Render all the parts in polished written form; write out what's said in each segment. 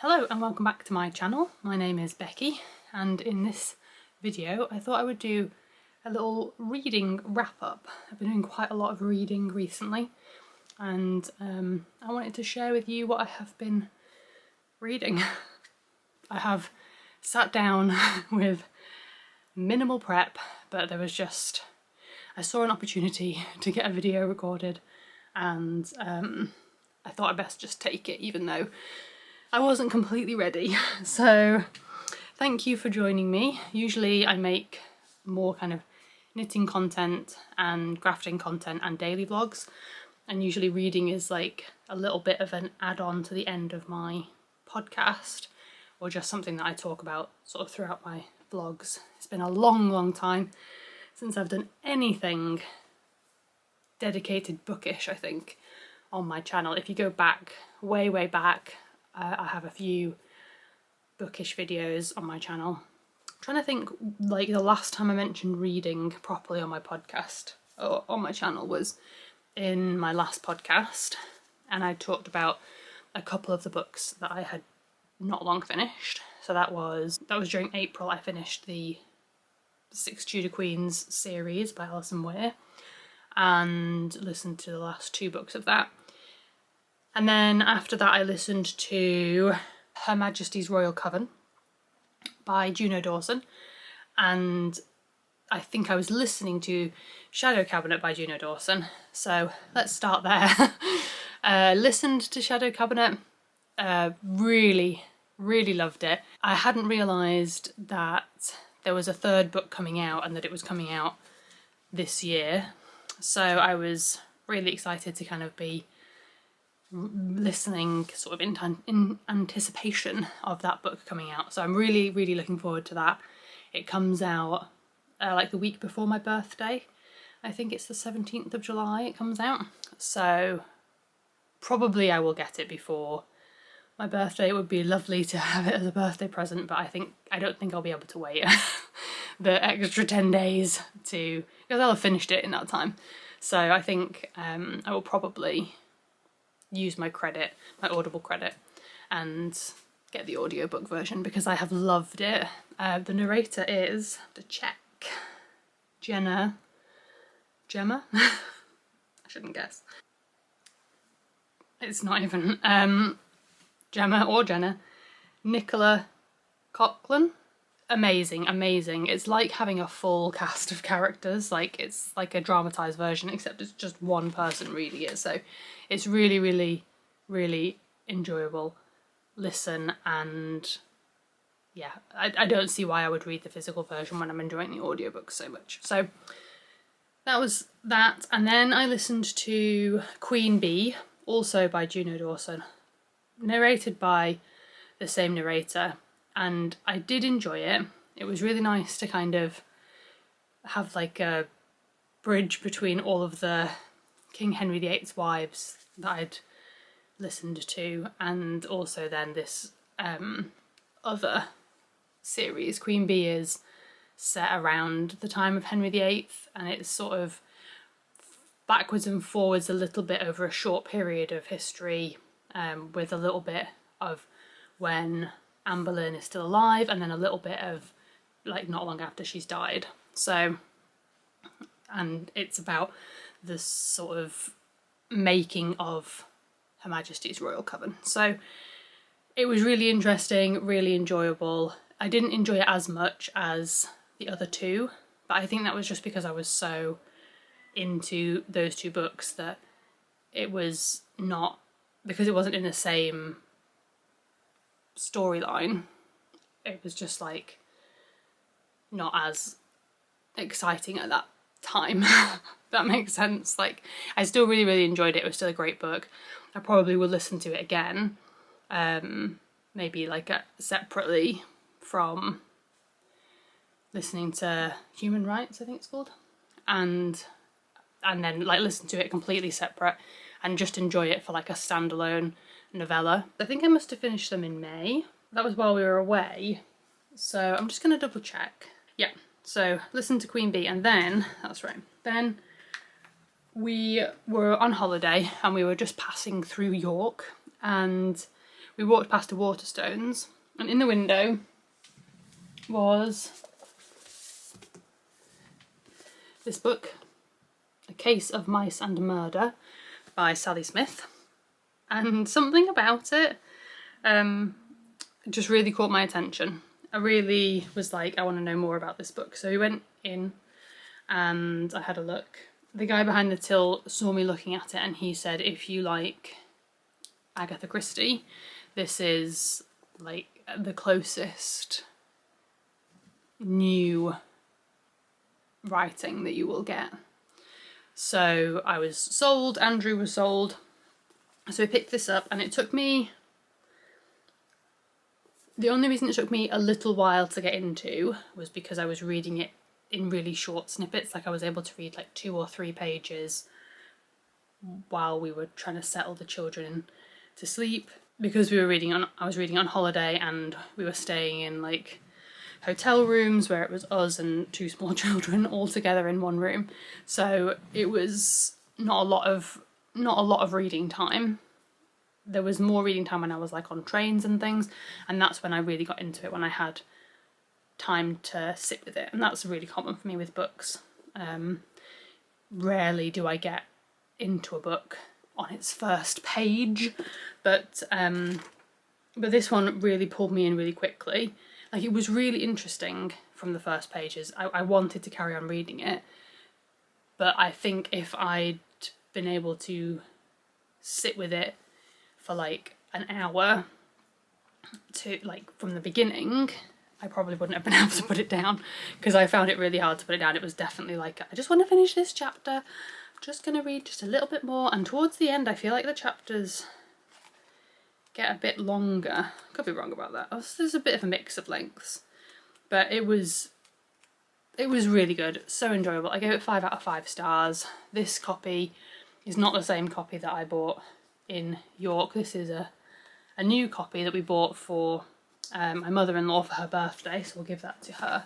Hello and welcome back to my channel. My name is Becky, and in this video I thought I would do a little reading wrap up. I've been doing quite a lot of reading recently, and I wanted to share with you what I have been reading. I have sat down with minimal prep, but there was just, I saw an opportunity to get a video recorded, and I thought I'd best just take it even though I wasn't completely ready. So thank you for joining me. Usually I make more kind of knitting content and crafting content and daily vlogs, and usually reading is like a little bit of an add-on to the end of my podcast, or just something that I talk about sort of throughout my vlogs. It's been a long time since I've done anything dedicated bookish, I think, on my channel. If you go back, way back, I have a few bookish videos on my channel. I'm trying to think, like the last time I mentioned reading properly on my podcast, or on my channel, was in my last podcast, and I talked about a couple of the books that I had not long finished. So that was during April. I finished the Six Tudor Queens series by Alison Weir and listened to the last two books of that. And then after that I listened to Her Majesty's Royal Coven by Juno Dawson, and I think I was listening to Shadow Cabinet by Juno Dawson. So let's start there. Listened to Shadow Cabinet, really loved it. I hadn't realised that there was a third book coming out and that it was coming out this year. So I was really excited to kind of be listening sort of in anticipation of that book coming out. So I'm really looking forward to that. It comes out like the week before my birthday. I think it's the 17th of July it comes out. So probably I will get it before my birthday. It would be lovely to have it as a birthday present, but I don't think I'll be able to wait the extra 10 days because I'll have finished it in that time. So I think I will probably use my credit, my Audible credit, and get the audiobook version because I have loved it. The narrator is, to check, Gemma? I shouldn't guess. It's not even Gemma or Jenna. Nicola Coughlan. Amazing. It's like having a full cast of characters. Like, it's like a dramatised version, except it's just one person reading it. So it's really enjoyable listen, and yeah, I don't see why I would read the physical version when I'm enjoying the audiobook so much. So that was that. And then I listened to Queen Bee, also by Juno Dawson, narrated by the same narrator. And I did enjoy it. It was really nice to kind of have like a bridge between all of the King Henry VIII's wives that I'd listened to, and also then this other series. Queen Bee is set around the time of Henry VIII, and it's sort of backwards and forwards a little bit over a short period of history, with a little bit of when Anne Boleyn is still alive, and then a little bit of like not long after she's died. So, and it's about the sort of making of Her Majesty's Royal Coven. So it was really interesting, really enjoyable. I didn't enjoy it as much as the other two, but I think that was just because I was so into those two books that it was not, because it wasn't in the same storyline, it was just like not as exciting at that time. That makes sense. Like, I still really enjoyed it. It was still a great book. I probably would listen to it again, maybe like separately from listening to Human Rights, I think it's called, and then like listen to it completely separate and just enjoy it for like a standalone novella. I think I must have finished them in May. That was while we were away, so I'm just gonna double check. Yeah, so listen to Queen Bee, and then, that's right, then we were on holiday and we were just passing through York, and we walked past a Waterstones, and in the window was this book, A Case of Mice and Murder by Sally Smith, and something about it just really caught my attention. I really was like, I want to know more about this book. So we went in and I had a look. The guy behind the till saw me looking at it and he said, if you like Agatha Christie, this is like the closest new writing that you will get. So I was sold, Andrew was sold. So we picked this up and it took me, the only reason it took me a little while to get into was because I was reading it in really short snippets. Like I was able to read like 2 or 3 pages while we were trying to settle the children to sleep. Because we were I was reading on holiday and we were staying in like hotel rooms where it was us and 2 small children all together in one room. So it was not a lot of reading time. There was more reading time when I was like on trains and things, and that's when I really got into it, when I had time to sit with it. And that's really common for me with books. Rarely do I get into a book on its first page, but this one really pulled me in really quickly. Like it was really interesting from the first pages. I wanted to carry on reading it, but I think if I'd been able to sit with it for like an hour to like from the beginning, I probably wouldn't have been able to put it down, because I found it really hard to put it down. It was definitely like, I just want to finish this chapter, I'm just gonna read just a little bit more, and towards the end I feel like the chapters get a bit longer. Could be wrong about that. There's a bit of a mix of lengths, but it was really good, so enjoyable. I gave it 5 out of 5 stars. This copy is not the same copy that I bought in York. This is a new copy that we bought for my mother-in-law for her birthday, so we'll give that to her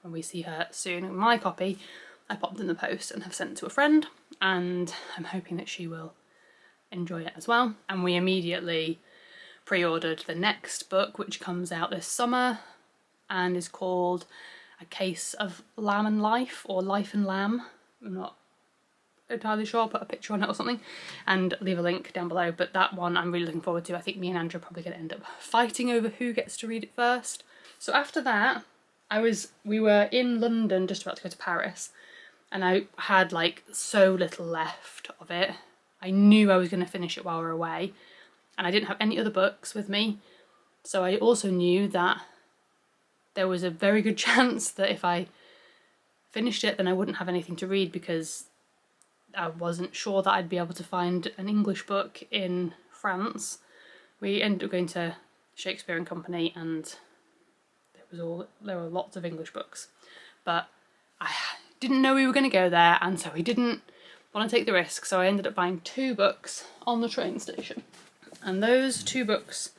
when we see her soon. My copy I popped in the post and have sent to a friend, and I'm hoping that she will enjoy it as well. And we immediately pre-ordered the next book, which comes out this summer and is called A Case of Lamb and Life, or Life and Lamb. I'm not entirely sure. I'll put a picture on it or something and leave a link down below, but that one I'm really looking forward to. I think me and Andrew are probably going to end up fighting over who gets to read it first. So after that we were in London just about to go to Paris, and I had like so little left of it. I knew I was going to finish it while we were away, and I didn't have any other books with me, so I also knew that there was a very good chance that if I finished it then I wouldn't have anything to read, because I wasn't sure that I'd be able to find an English book in France. We ended up going to Shakespeare and Company, and there were lots of English books, but I didn't know we were going to go there, and so we didn't want to take the risk, so I ended up buying 2 books on the train station. And those 2 books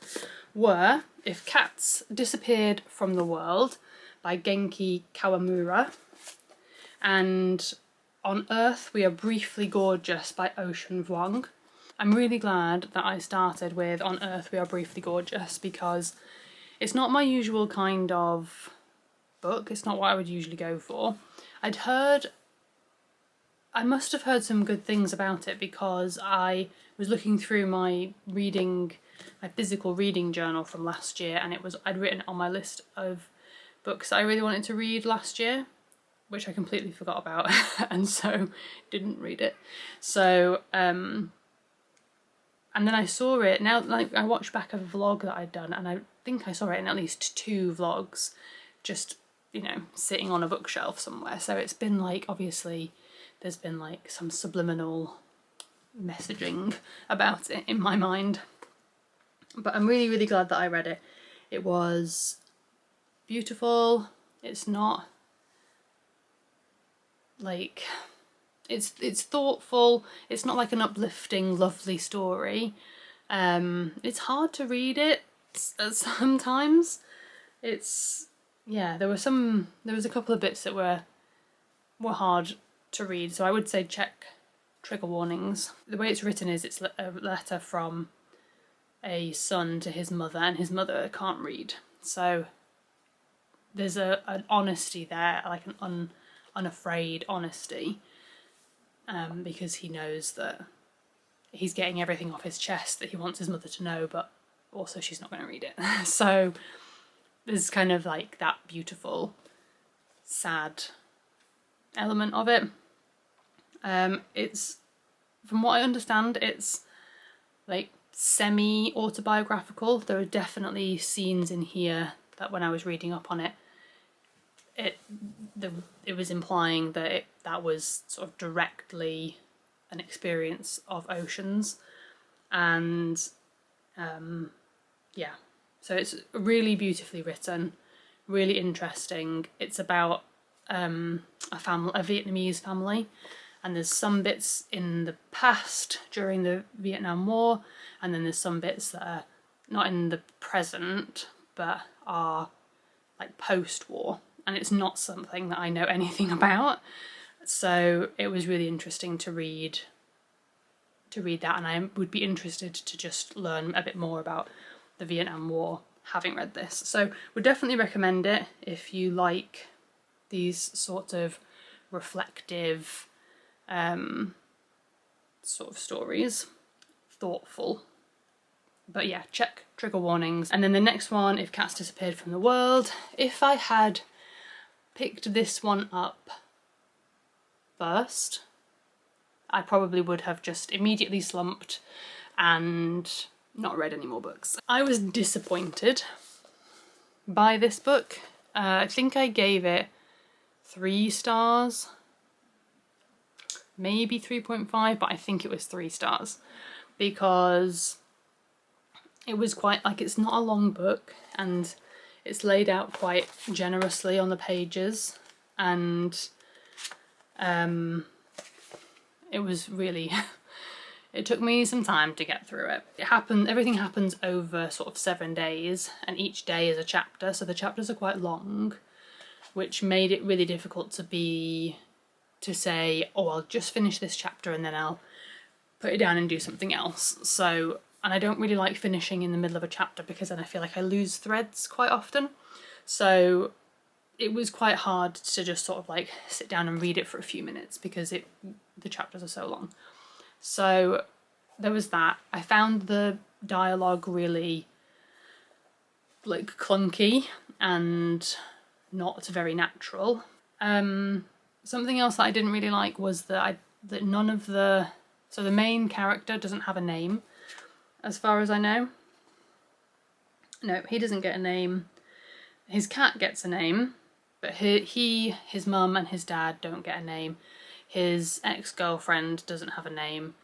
were If Cats Disappeared from the World by Genki Kawamura, and On Earth We Are Briefly Gorgeous by Ocean Vuong. I'm really glad that I started with On Earth We Are Briefly Gorgeous, because it's not my usual kind of book. It's not what I would usually go for. I must have heard some good things about it, because I was looking through my physical reading journal from last year, and I'd written it on my list of books that I really wanted to read last year, which I completely forgot about and so didn't read it. So and then I saw it now, like I watched back a vlog that I'd done, and I think I saw it in at least 2 vlogs, just, you know, sitting on a bookshelf somewhere. So it's been like, obviously there's been like some subliminal messaging about it in my mind, but I'm really, really glad that I read it. It was beautiful. It's not like, it's thoughtful. It's not like an uplifting, lovely story. It's hard to read it sometimes. Yeah, there was a couple of bits that were hard to read, so I would say check trigger warnings. The way it's written is it's a letter from a son to his mother, and his mother can't read. So there's an honesty there, like an unafraid honesty, because he knows that he's getting everything off his chest that he wants his mother to know, but also she's not going to read it. So there's kind of like that beautiful, sad element of it. It's, from what I understand, it's like semi-autobiographical. There are definitely scenes in here that when I was reading up on it, it was implying that that was sort of directly an experience of Ocean's, and yeah, so it's really beautifully written, really interesting. It's about a Vietnamese family, and there's some bits in the past during the Vietnam War, and then there's some bits that are not in the present but are like post-war, and it's not something that I know anything about, so it was really interesting to read that, and I would be interested to just learn a bit more about the Vietnam War having read this. So would definitely recommend it if you like these sort of reflective sort of stories, thoughtful. But yeah, check trigger warnings. And then the next one, If Cats Disappeared from the World. If I had picked this one up first, I probably would have just immediately slumped and not read any more books. I was disappointed by this book. I think I gave it 3 stars, maybe 3.5, but I think it was 3 stars, because it was quite, like, it's not a long book and it's laid out quite generously on the pages, and it was really it took me some time to get through it. Everything happens over sort of 7 days, and each day is a chapter, so the chapters are quite long, which made it really difficult to say, oh, I'll just finish this chapter and then I'll put it down and do something else. So, and I don't really like finishing in the middle of a chapter, because then I feel like I lose threads quite often. So it was quite hard to just sort of like sit down and read it for a few minutes, because the chapters are so long. So there was that. I found the dialogue really like clunky and not very natural. Something else that I didn't really like was that none of the main character doesn't have a name, as far as I know. No, he doesn't get a name. His cat gets a name, but his mum and his dad don't get a name. His ex-girlfriend doesn't have a name,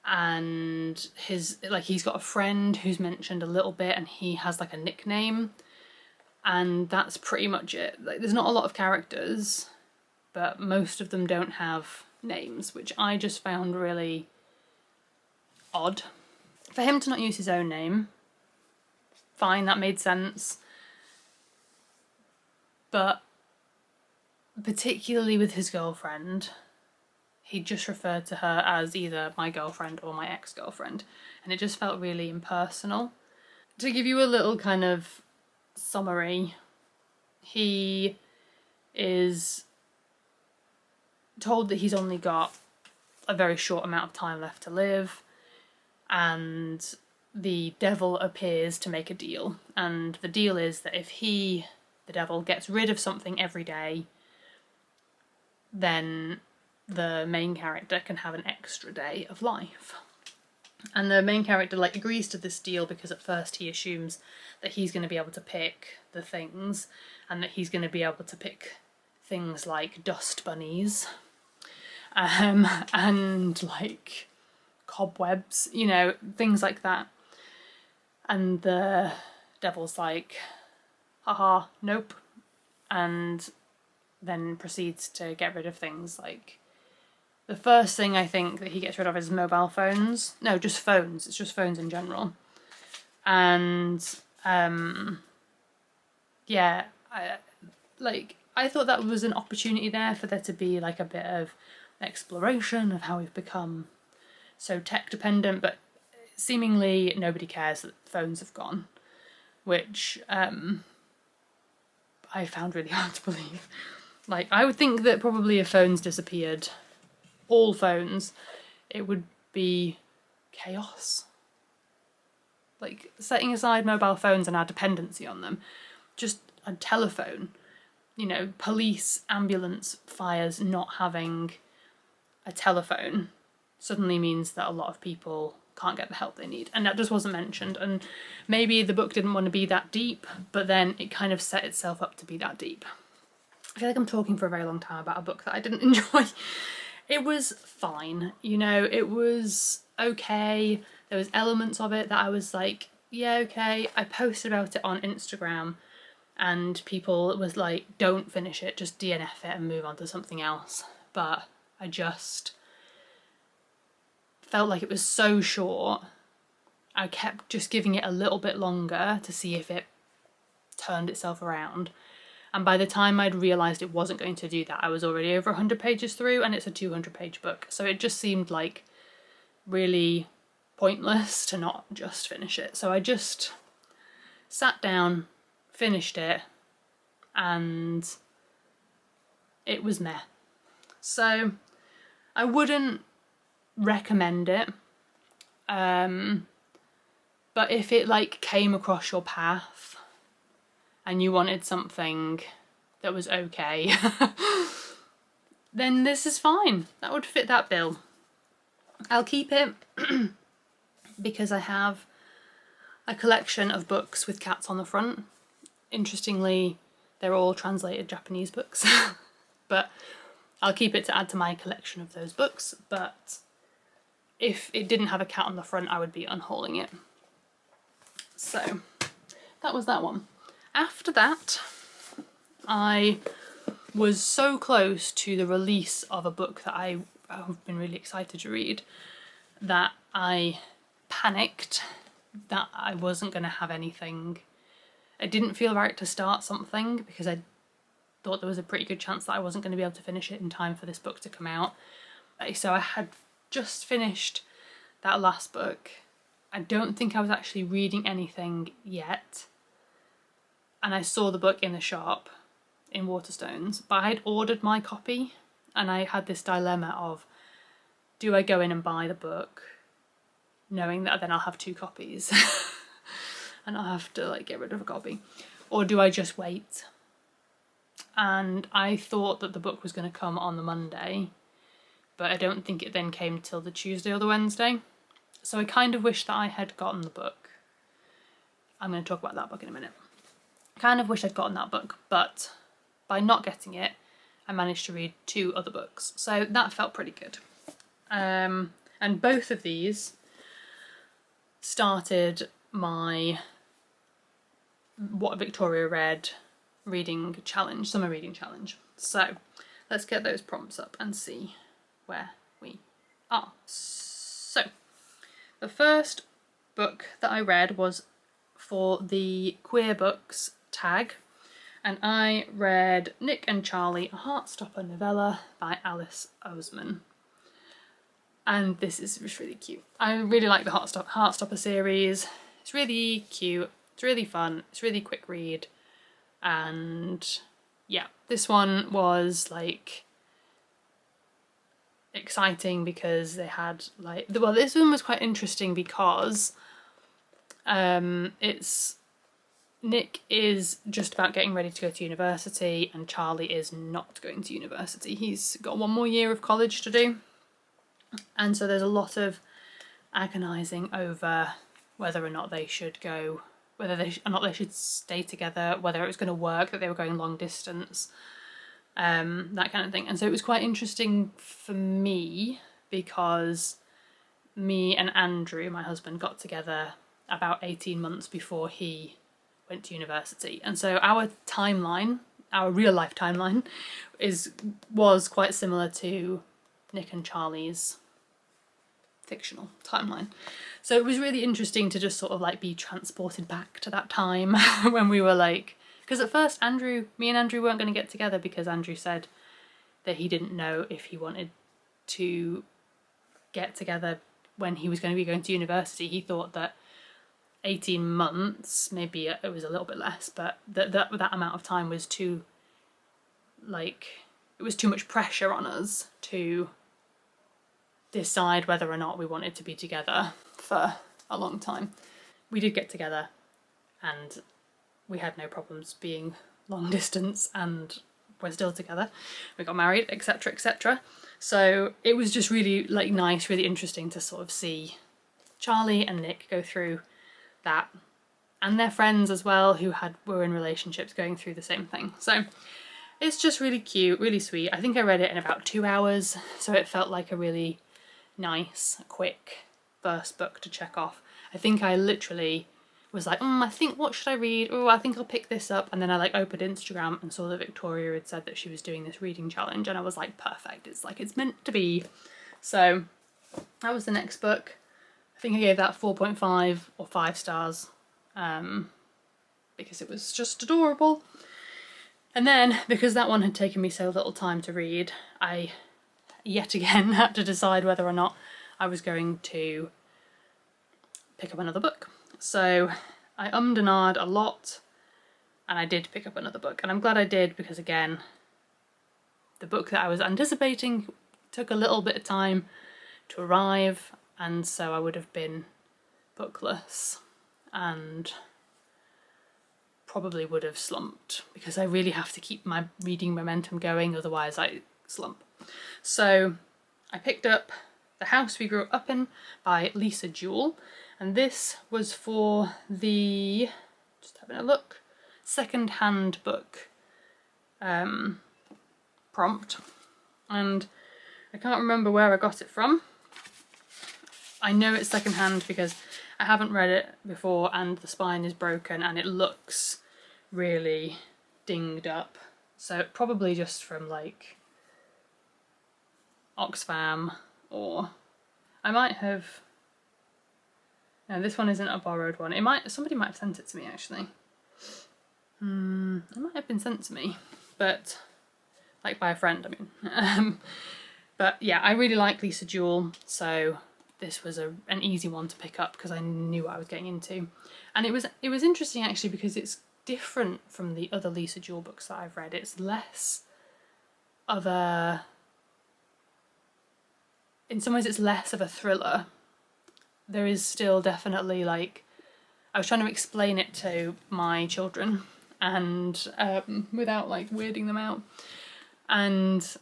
and he's got a friend who's mentioned a little bit, and he has like a nickname, and that's pretty much it. Like, there's not a lot of characters, but most of them don't have names, which I just found really odd. For him to not use his own name, fine, that made sense. But particularly with his girlfriend, he just referred to her as either my girlfriend or my ex-girlfriend, and it just felt really impersonal. To give you a little kind of summary, he is told that he's only got a very short amount of time left to live, and the devil appears to make a deal, and the deal is that if the devil, gets rid of something every day, then the main character can have an extra day of life. And the main character agrees to this deal because at first he assumes that he's going to be able to pick the things, and that he's going to be able to pick things like dust bunnies, and like cobwebs, you know, things like that. And the devil's like, haha, nope, and then proceeds to get rid of things like, the first thing I think that he gets rid of is mobile phones. No, just phones. It's just phones in general. And yeah, I thought that was an opportunity there for there to be like a bit of exploration of how we've become so tech dependent, but seemingly nobody cares that phones have gone, which I found really hard to believe. Like, I would think that probably if phones disappeared, all phones, it would be chaos. Like, setting aside mobile phones and our dependency on them, just a telephone, you know, police, ambulance, fires not having a telephone suddenly means that a lot of people can't get the help they need. And that just wasn't mentioned. And maybe the book didn't want to be that deep, but then it kind of set itself up to be that deep. I feel like I'm talking for a very long time about a book that I didn't enjoy. It was fine, you know, it was okay. There was elements of it that I was like, yeah, okay. I posted about it on Instagram and people was like, don't finish it, just DNF it and move on to something else. But I just felt like it was so short. I kept just giving it a little bit longer to see if it turned itself around. And by the time I'd realised it wasn't going to do that, I was already over 100 pages through, and it's a 200-page book. So it just seemed like really pointless to not just finish it. So I just sat down, finished it, and it was meh. So I wouldn't recommend it. But if it like came across your path and you wanted something that was okay, then this is fine. That would fit that bill. I'll keep it because I have a collection of books with cats on the front. Interestingly, they're all translated Japanese books, but I'll keep it to add to my collection of those books. But if it didn't have a cat on the front, I would be unhauling it. So that was that one. After that, I was so close to the release of a book that I've been really excited to read that I panicked that I wasn't going to have anything. It didn't feel right to start something because I thought there was a pretty good chance that I wasn't going to be able to finish it in time for this book to come out. So I had just finished that last book. I don't think I was actually reading anything yet. And I saw the book in the shop in Waterstones, but I had ordered my copy and I had this dilemma of, do I go in and buy the book knowing that then I'll have 2 copies and I'll have to like get rid of a copy, or do I just wait? And I thought that the book was going to come on the Monday, but I don't think it then came till the Tuesday or the Wednesday. So I kind of wish that I had gotten the book. I'm going to talk about that book in a minute. I kind of wish I'd gotten that book, but by not getting it, I managed to read 2 other books. So that felt pretty good. And both of these started my What Victoria Read reading challenge, summer reading challenge. So let's get those prompts up and see where we are. So the first book that I read was for the queer books tag, and I read Nick and Charlie, a Heartstopper novella by Alice Oseman. And this is just really cute. I really like the Heartstopper series. It's really cute, it's really fun, it's really quick read. And yeah, this one was like exciting because they had like, well, this one was quite interesting because it's Nick is just about getting ready to go to university and Charlie is not going to university. He's got 1 more year of college to do. And so there's a lot of agonising over whether or not they should go, whether or not they should stay together, whether it was going to work, that they were going long distance, that kind of thing. And so it was quite interesting for me because me and Andrew, my husband, got together about 18 months before he went to university. And so our timeline, our real life timeline, was quite similar to Nick and Charlie's fictional timeline. So it was really interesting to just sort of like be transported back to that time when we were like, because at first me and Andrew weren't going to get together because Andrew said that he didn't know if he wanted to get together when he was going to be going to university, he thought that 18 months, maybe it was a little bit less, but that amount of time was too, like, it was too much pressure on us to decide whether or not we wanted to be together for a long time. We did get together and we had no problems being long distance, and we're still together. We got married, etc, etc. So it was just really like nice, really interesting to sort of see Charlie and Nick go through that, and their friends as well who were in relationships going through the same thing. So it's just really cute, really sweet. I think I read it in about 2 hours, so it felt like a really nice, quick first book to check off. I think I literally was like, I think, what should I read? Oh, I think I'll pick this up. And then I like opened Instagram and saw that Victoria had said that she was doing this reading challenge, and I was like, perfect, it's like it's meant to be. So that was the next book. I think I gave that 4.5 or 5 stars because it was just adorable. And then, because that one had taken me so little time to read, I yet again had to decide whether or not I was going to pick up another book. So I ummed and ahed a lot, and I did pick up another book, and I'm glad I did, because again, the book that I was anticipating took a little bit of time to arrive, and so I would have been bookless and probably would have slumped, because I really have to keep my reading momentum going, otherwise I slump. So I picked up The House We Grew Up In by Lisa Jewell, and this was for the, just having a look, second-hand book prompt, and I can't remember where I got it from. I know it's second-hand because I haven't read it before and the spine is broken and it looks really dinged up, so probably just from like Oxfam, or I might have, no, this one isn't a borrowed one. Somebody might have sent it to me actually. It might have been sent to me, but like by a friend, I mean. But yeah, I really like Lisa Jewell, so this was an easy one to pick up because I knew what I was getting into. And it was interesting actually, because it's different from the other Lisa Jewell books that I've read. It's less of a, in some ways it's less of a thriller. There is still definitely, like, I was trying to explain it to my children and without like weirding them out, and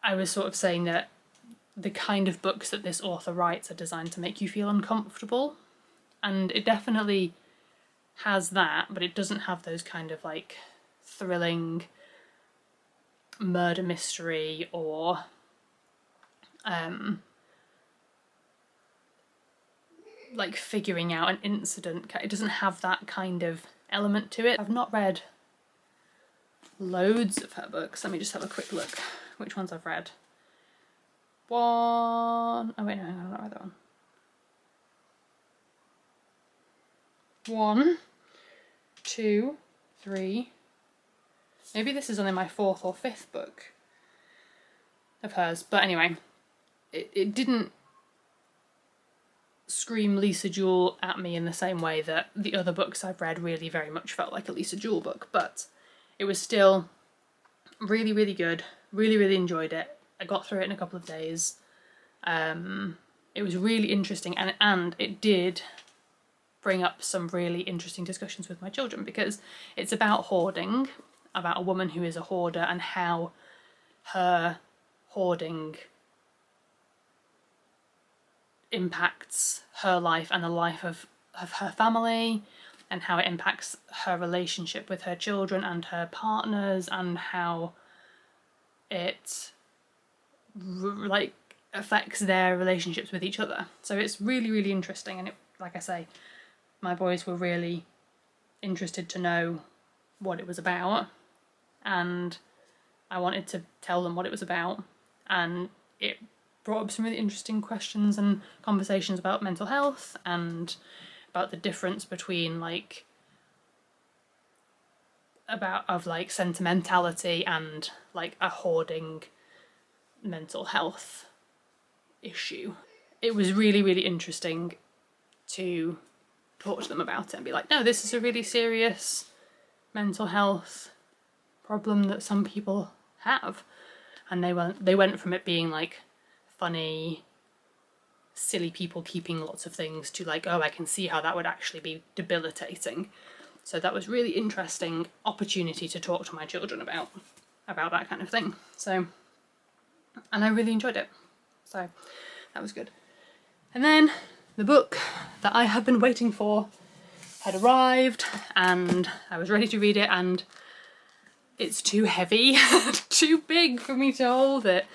I was sort of saying that the kind of books that this author writes are designed to make you feel uncomfortable, and it definitely has that, but it doesn't have those kind of like thrilling murder mystery or like figuring out an incident. It doesn't have that kind of element to it. I've not read loads of her books. Let me just have a quick look which ones I've read. Oh wait, no, I've not read that one. 1, 2, 3. Maybe this is only my 4th or 5th book of hers, but anyway, it didn't scream Lisa Jewell at me in the same way that the other books I've read really very much felt like a Lisa Jewell book, but it was still really, really good. Really, really enjoyed it. I got through it in a couple of days. It was really interesting, and it did bring up some really interesting discussions with my children, because it's about hoarding, about a woman who is a hoarder and how her hoarding impacts her life and the life of her family, and how it impacts her relationship with her children and her partners, and how it like affects their relationships with each other. So it's really, really interesting, and it, like I say, my boys were really interested to know what it was about, and I wanted to tell them what it was about, and it brought up some really interesting questions and conversations about mental health and about the difference between like like sentimentality and like a hoarding mental health issue. it was really, really interesting to talk to them about it and be like, no, this is a really serious mental health problem that some people have. And they went from it being like funny, silly people keeping lots of things to like, oh, I can see how that would actually be debilitating. So that was really interesting opportunity to talk to my children about that kind of thing. So, and I really enjoyed it. So that was good. And then the book that I have been waiting for had arrived and I was ready to read it, and it's too heavy, too big for me to hold it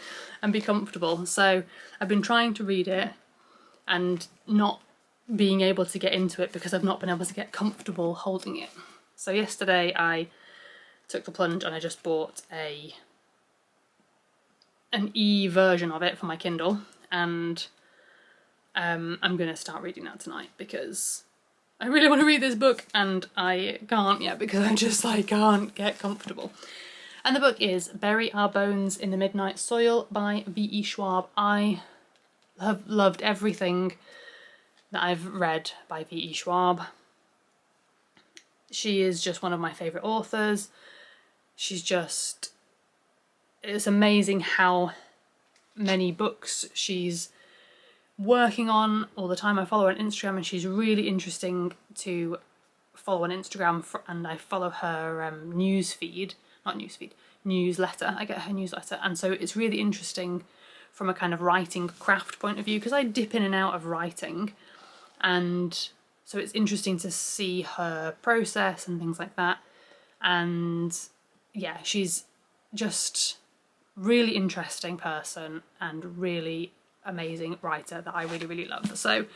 and be comfortable. So I've been trying to read it and not being able to get into it because I've not been able to get comfortable holding it. So yesterday I took the plunge and I just bought an e-version of it for my Kindle, and I'm going to start reading that tonight because I really want to read this book and I can't yet because I just like can't get comfortable. And the book is Bury Our Bones in the Midnight Soil by V.E. Schwab. I have loved everything that I've read by V.E. Schwab. She is just one of my favourite authors. It's amazing how many books she's working on all the time. I follow her on Instagram and she's really interesting to follow on Instagram, and I follow her newsletter. I get her newsletter, and so it's really interesting from a kind of writing craft point of view because I dip in and out of writing, and so it's interesting to see her process and things like that. And yeah, she's just really interesting person and really amazing writer that I really, really love. So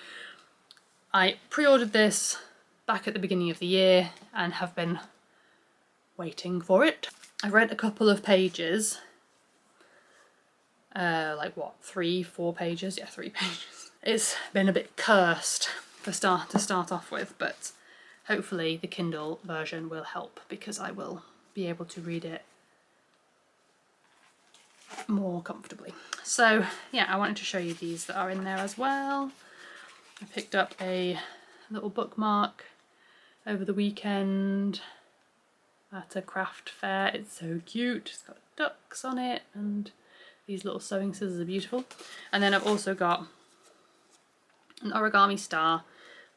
I pre-ordered this back at the beginning of the year and have been waiting for it. I read a couple of pages, like what, 3-4 pages? Yeah, 3 pages. It's been a bit cursed to start off with, but hopefully the Kindle version will help because I will be able to read it more comfortably. So yeah, I wanted to show you these that are in there as well. I picked up a little bookmark over the weekend at a craft fair. It's so cute. It's got ducks on it and these little sewing scissors are beautiful. And then I've also got an origami star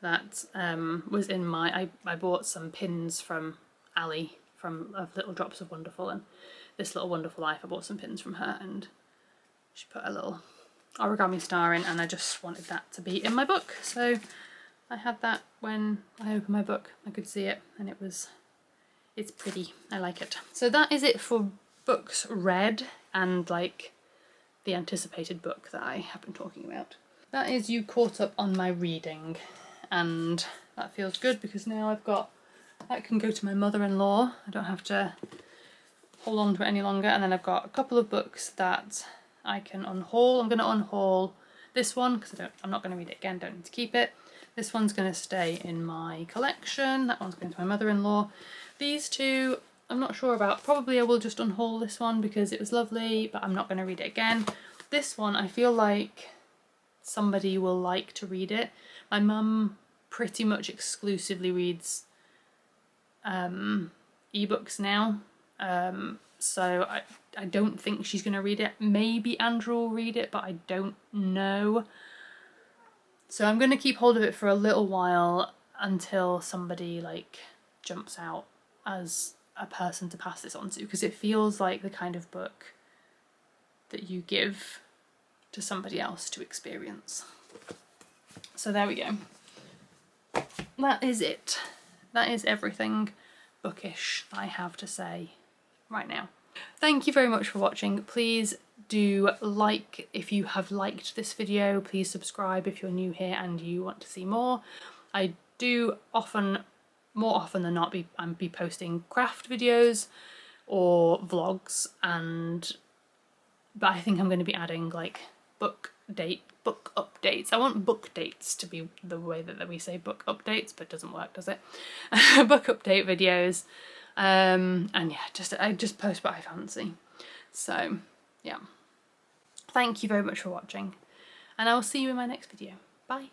that was in my, I bought some pins from Ali of Little Drops of Wonderful, and this Little Wonderful Life, I bought some pins from her and she put a little origami star in, and I just wanted that to be in my book. So I had that when I opened my book. I could see it and it's pretty. I like it. So that is it for books read and like the anticipated book that I have been talking about. That is you caught up on my reading, and that feels good because now that can go to my mother-in-law. I don't have to hold on to it any longer. And then I've got a couple of books that I can unhaul. I'm going to unhaul this one because I'm not going to read it again, don't need to keep it. This one's going to stay in my collection. That one's going to my mother-in-law. These two I'm not sure about. Probably I will just unhaul this one because it was lovely, but I'm not going to read it again. This one I feel like somebody will like to read it. My mum pretty much exclusively reads ebooks now, so I don't think she's going to read it. Maybe Andrew will read it, but I don't know. So I'm going to keep hold of it for a little while until somebody like jumps out as a person to pass this on to, because it feels like the kind of book that you give to somebody else to experience. So there we go. That is it. That is everything bookish I have to say right now. Thank you very much for watching. Please do like if you have liked this video. Please subscribe if you're new here and you want to see more. I do more often than not be posting craft videos or vlogs, but I think I'm going to be adding like book updates. I want book dates to be the way that we say book updates, but it doesn't work, does it? Book update videos, and yeah, I just post what I fancy. So yeah, thank you very much for watching, and I will see you in my next video. Bye!